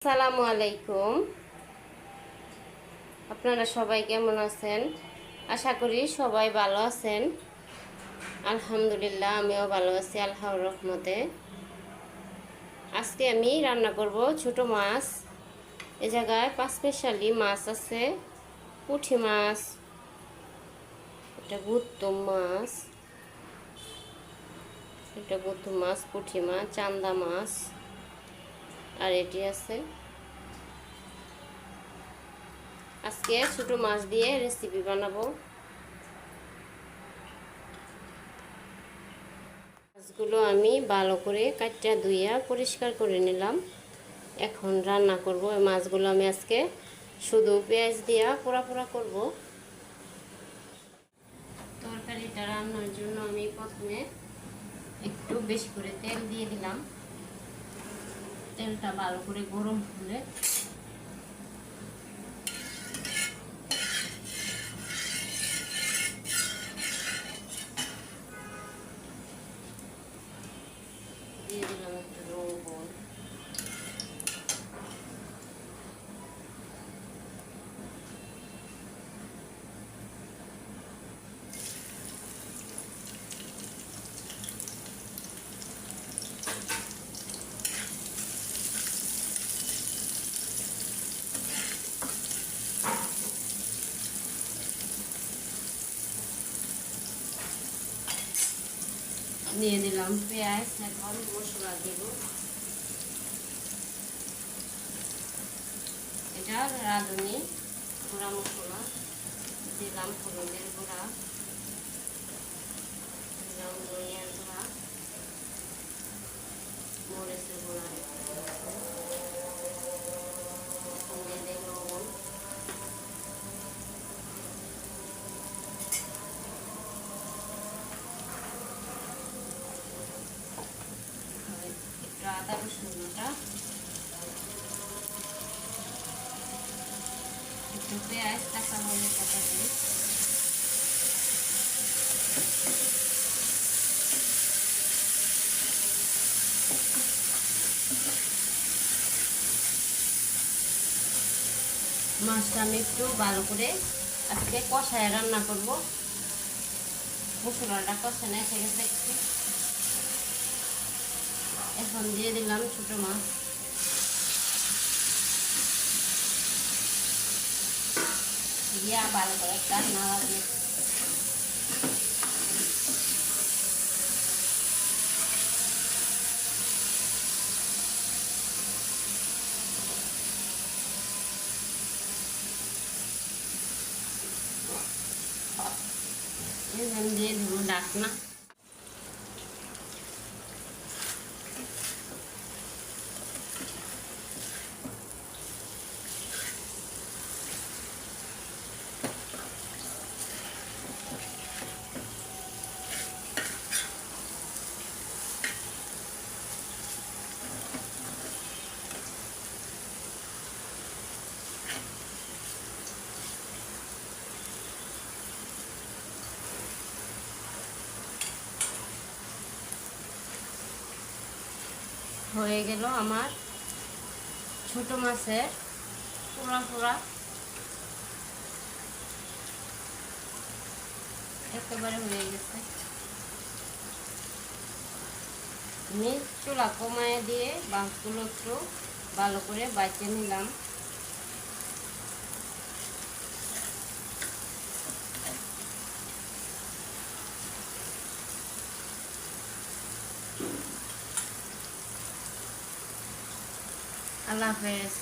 আসসালামু আলাইকুম। আপনারা সবাই কেমন আছেন? আশা করি সবাই ভালো আছেন। আলহামদুলিল্লাহ, আমিও ভালো আছি আল্লাহর রহমতে। আজকে আমি রান্না করব ছোট মাছ। এ জায়গায় 5 স্পেশালি মাছ আছে। পুঁটি মাছ, এটা গুত্তম মাছ, এটা গুত্তম মাছ, পুঁটি মাছ, চান্দা মাছ, আর এটি আছে। আজকে ছোট মাছ দিয়ে রেসিপি বানাবো। মাছগুলো আমি ভালো করে কাটটা ধুইয়া পরিষ্কার করে নিলাম। এখন রান্না করব। এই মাছগুলো আমি আজকে শুধু পেঁয়াজ দিয়া পোড়া পোড়া করব। তরকারিটা রান্নার জন্য আমি প্রথমে একটু বেশি করে তেল দিয়ে দিলাম। তেলটা ভালো করে গরম হলে দিয়ে দিলাম একটু লবণ, দিয়ে দিলাম পেঁয়াজ। এখন মশলা দেব। এটা রাঁধুনি গুঁড়া মশলা দিলাম, হলুদের গুঁড়া দিলাম, ধনিয়ার গুঁড়া, মরিচের গুঁড়া, দিয়ে দিই লবণ। একটু আদা রসুন বাটা, একটু পেঁয়াজ কাঁচা মরিচ কাটা দিই। মাছটা আমি একটু ভালো করে আজকে কষায় রান্না করব। মশলাটা কষানো এসে গেছে একটু। এখন দিয়ে দিলাম ছোট মাছ। দিয়া ভালো করে একটা নাড়া দিয়ে দিয়ে দেবো ডাকনা। হয়ে গেল আমার ছোট মাছের পোড়া পোড়া, একেবারে হয়ে গেছে। আমি চুলা কমায় দিয়ে মাছগুলো একটু ভালো করে বাইচে নিলাম। আল্লাহ হাফেজ।